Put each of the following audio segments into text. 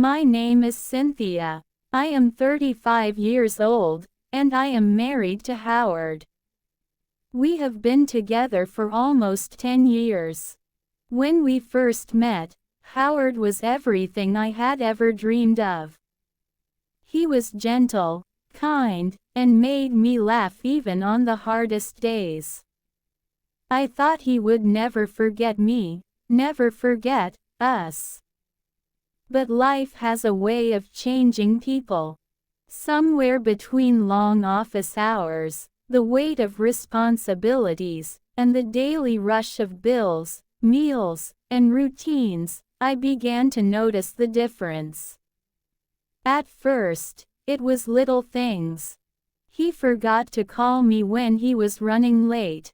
My name is Cynthia. I am 35 years old, and I am married to Howard. We have been together for almost 10 years. When we first met, Howard was everything I had ever dreamed of. He was gentle, kind, and made me laugh even on the hardest days. I thought he would never forget me, never forget us. But life has a way of changing people. Somewhere between long office hours, the weight of responsibilities, and the daily rush of bills, meals, and routines, I began to notice the difference. At first, it was little things. He forgot to call me when he was running late.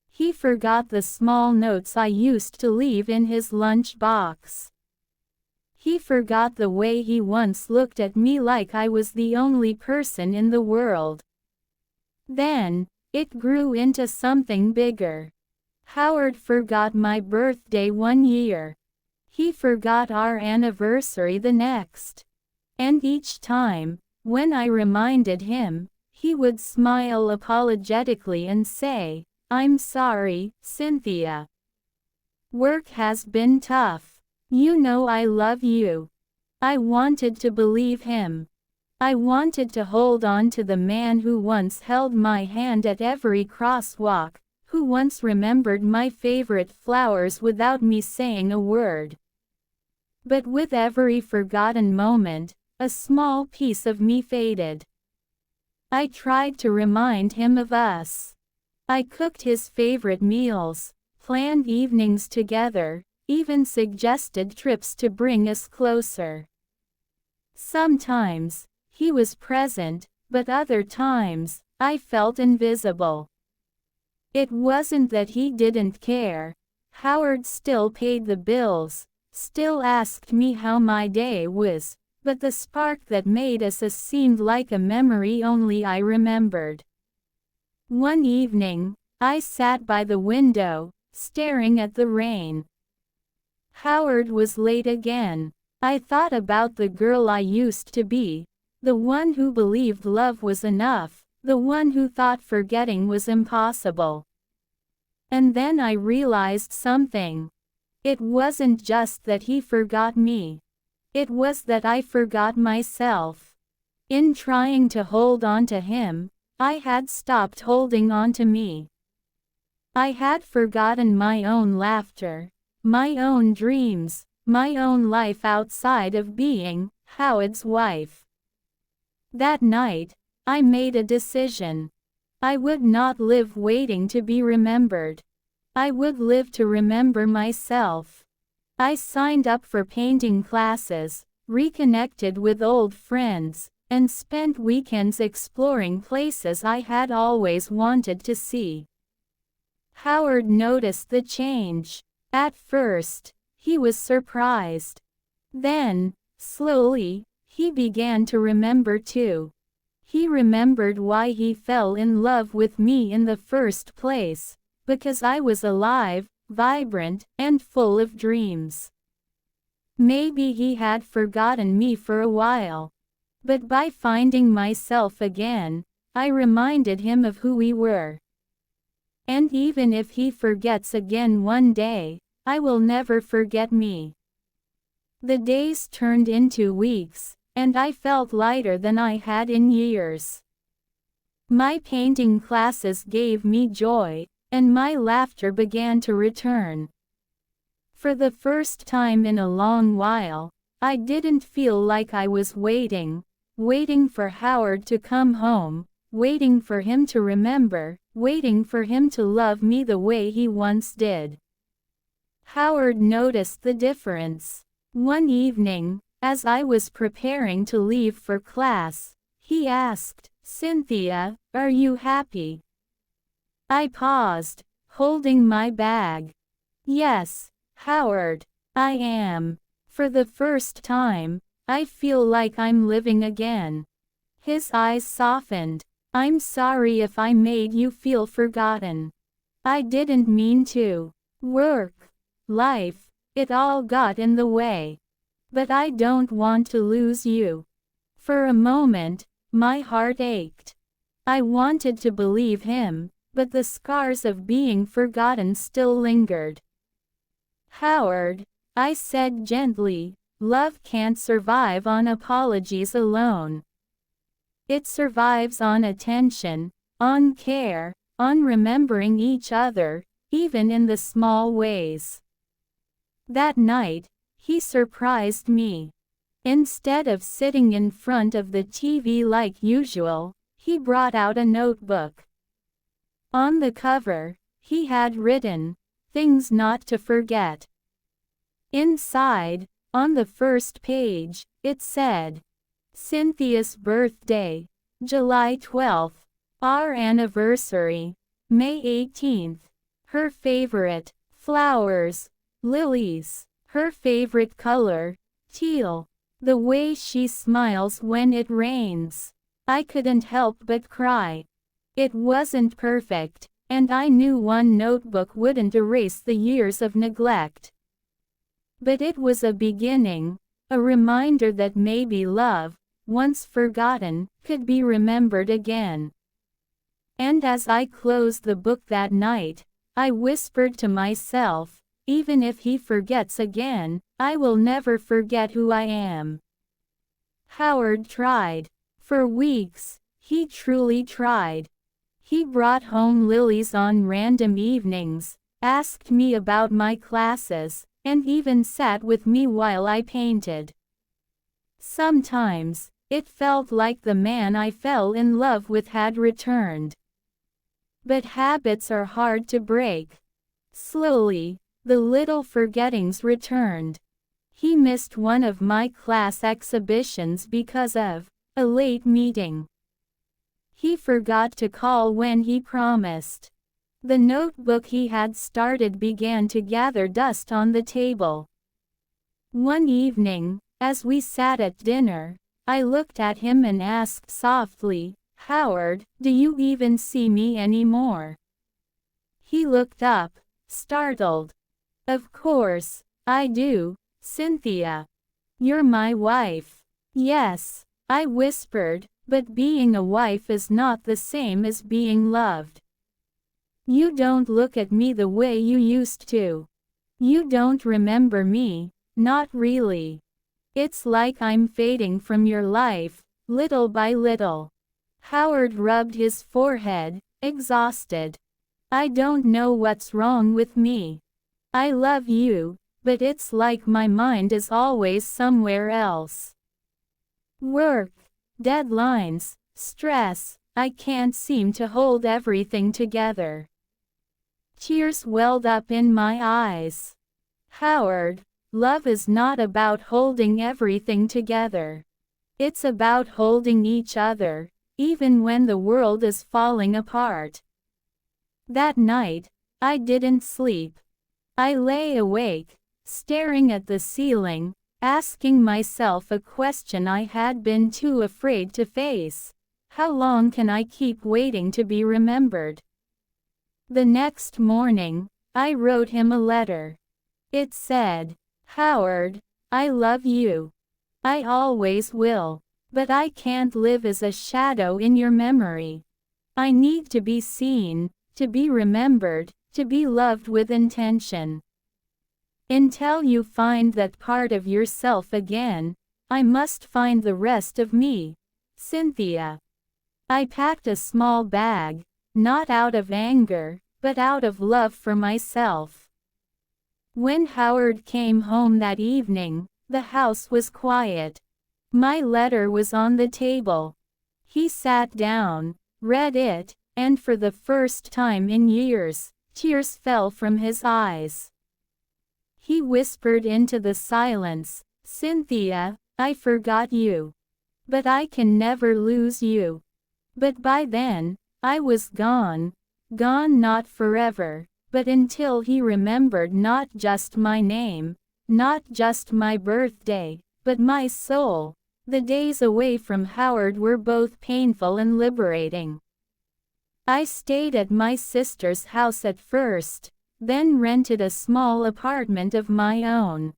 He forgot the small notes I used to leave in his lunch box. He forgot the way he once looked at me like I was the only person in the world. Then, it grew into something bigger. Howard forgot my birthday one year. He forgot our anniversary the next. And each time, when I reminded him, he would smile apologetically and say, "I'm sorry, Cynthia. Work has been tough. You know I love you." I wanted to believe him. I wanted to hold on to the man who once held my hand at every crosswalk, who once remembered my favorite flowers without me saying a word. But with every forgotten moment, a small piece of me faded. I tried to remind him of us. I cooked his favorite meals, planned evenings together, even suggested trips to bring us closer. Sometimes, he was present, but other times, I felt invisible. It wasn't that he didn't care. Howard still paid the bills, still asked me how my day was, but the spark that made us seemed like a memory only I remembered. One evening, I sat by the window, staring at the rain. Howard was late again. I thought about the girl I used to be, the one who believed love was enough, the one who thought forgetting was impossible. And then I realized something. It wasn't just that he forgot me. It was that I forgot myself. In trying to hold on to him, I had stopped holding on to me. I had forgotten my own laughter, my own dreams, my own life outside of being Howard's wife. That night, I made a decision. I would not live waiting to be remembered. I would live to remember myself. I signed up for painting classes, reconnected with old friends, and spent weekends exploring places I had always wanted to see. Howard noticed the change. At first, he was surprised. Then, slowly, he began to remember too. He remembered why he fell in love with me in the first place, because I was alive, vibrant, and full of dreams. Maybe he had forgotten me for a while. But by finding myself again, I reminded him of who we were. And even if he forgets again one day, I will never forget me. The days turned into weeks, and I felt lighter than I had in years. My painting classes gave me joy, and my laughter began to return. For the first time in a long while, I didn't feel like I was waiting for Howard to come home, waiting for him to remember, waiting for him to love me the way he once did. Howard noticed the difference. One evening, as I was preparing to leave for class, he asked, "Cynthia, are you happy?" I paused, holding my bag. "Yes, Howard, I am. For the first time, I feel like I'm living again." His eyes softened. "I'm sorry if I made you feel forgotten. I didn't mean to. Work, life, it all got in the way. But I don't want to lose you. For a moment, my heart ached. I wanted to believe him, but the scars of being forgotten still lingered. Howard, I said gently, love can't survive on apologies alone. It survives on attention, on care, on remembering each other, even in the small ways. That night, he surprised me. Instead of sitting in front of the TV like usual, he brought out a notebook. On the cover, he had written, "Things not to forget." Inside, on the first page, it said, "Cynthia's birthday, July 12th, our anniversary, May 18th, her favorite, flowers, lilies, her favorite color, teal, the way she smiles when it rains." I couldn't help but cry. It wasn't perfect, and I knew one notebook wouldn't erase the years of neglect. But it was a beginning, a reminder that maybe love, once forgotten, could be remembered again. And as I closed the book that night, I whispered to myself, even if he forgets again, I will never forget who I am. Howard tried. For weeks, he truly tried. He brought home lilies on random evenings, asked me about my classes, and even sat with me while I painted. Sometimes, it felt like the man I fell in love with had returned. But habits are hard to break. Slowly, the little forgettings returned. He missed one of my class exhibitions because of a late meeting. He forgot to call when he promised. The notebook he had started began to gather dust on the table. One evening, as we sat at dinner, I looked at him and asked softly, "Howard, do you even see me anymore?" He looked up, startled. "Of course, I do, Cynthia. You're my wife." "Yes," I whispered, "but being a wife is not the same as being loved. You don't look at me the way you used to. You don't remember me, not really. It's like I'm fading from your life, little by little." Howard rubbed his forehead, exhausted. "I don't know what's wrong with me. I love you, but it's like my mind is always somewhere else. Work, deadlines, stress, I can't seem to hold everything together." Tears welled up in my eyes. "Howard, love is not about holding everything together. It's about holding each other, even when the world is falling apart." That night, I didn't sleep. I lay awake, staring at the ceiling, asking myself a question I had been too afraid to face. How long can I keep waiting to be remembered? The next morning, I wrote him a letter. It said, "Howard, I love you. I always will. But I can't live as a shadow in your memory. I need to be seen, to be remembered, to be loved with intention. Until you find that part of yourself again, I must find the rest of me, Cynthia." I packed a small bag, not out of anger, but out of love for myself. When Howard came home that evening, the house was quiet. My letter was on the table. He sat down, read it, and for the first time in years, tears fell from his eyes. He whispered into the silence, "Cynthia, I forgot you. But I can never lose you." But by then, I was gone. Gone not forever, but until he remembered not just my name, not just my birthday, but my soul. The days away from Howard were both painful and liberating. I stayed at my sister's house at first, then rented a small apartment of my own.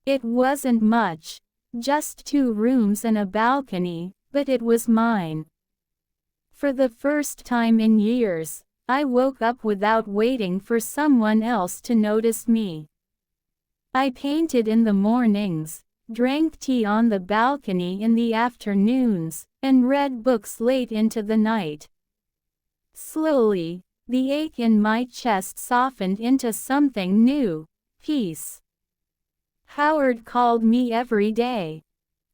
It wasn't much, just 2 rooms and a balcony, but it was mine. For the first time in years, I woke up without waiting for someone else to notice me. I painted in the mornings, drank tea on the balcony in the afternoons, and read books late into the night. Slowly, the ache in my chest softened into something new: peace. Howard called me every day.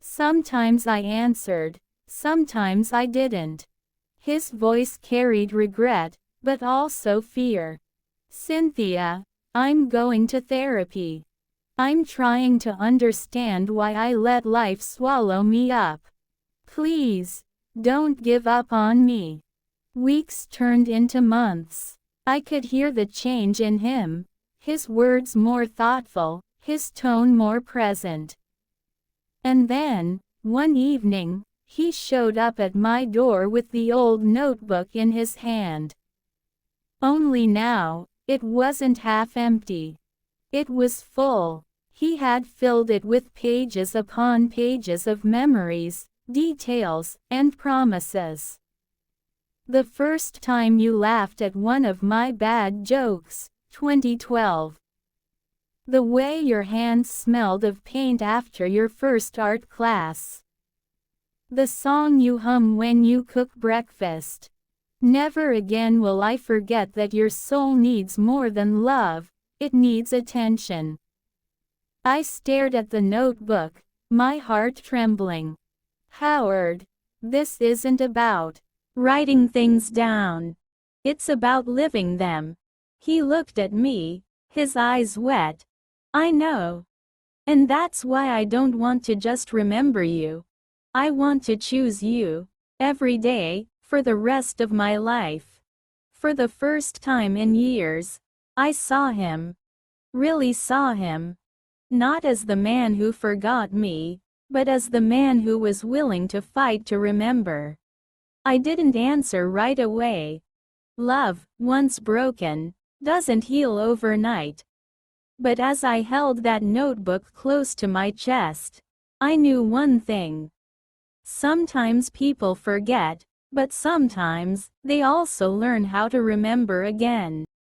Sometimes I answered, sometimes I didn't. His voice carried regret, but also fear. "Cynthia, I'm going to therapy. I'm trying to understand why I let life swallow me up. Please, don't give up on me." Weeks turned into months. I could hear the change in him, his words more thoughtful, his tone more present. And then, one evening, he showed up at my door with the old notebook in his hand. Only now, it wasn't half empty. It was full. He had filled it with pages upon pages of memories, details, and promises. "The first time you laughed at one of my bad jokes, 2012. The way your hands smelled of paint after your first art class. The song you hum when you cook breakfast. Never again will I forget that your soul needs more than love, it needs attention." I stared at the notebook, my heart trembling. "Howard, this isn't about writing things down. It's about living them." He looked at me, his eyes wet. "I know. And that's why I don't want to just remember you. I want to choose you, every day, for the rest of my life." For the first time in years, I saw him. Really saw him. Not as the man who forgot me, but as the man who was willing to fight to remember. I didn't answer right away. Love, once broken, doesn't heal overnight. But as I held that notebook close to my chest, I knew one thing. Sometimes people forget, but sometimes, they also learn how to remember again.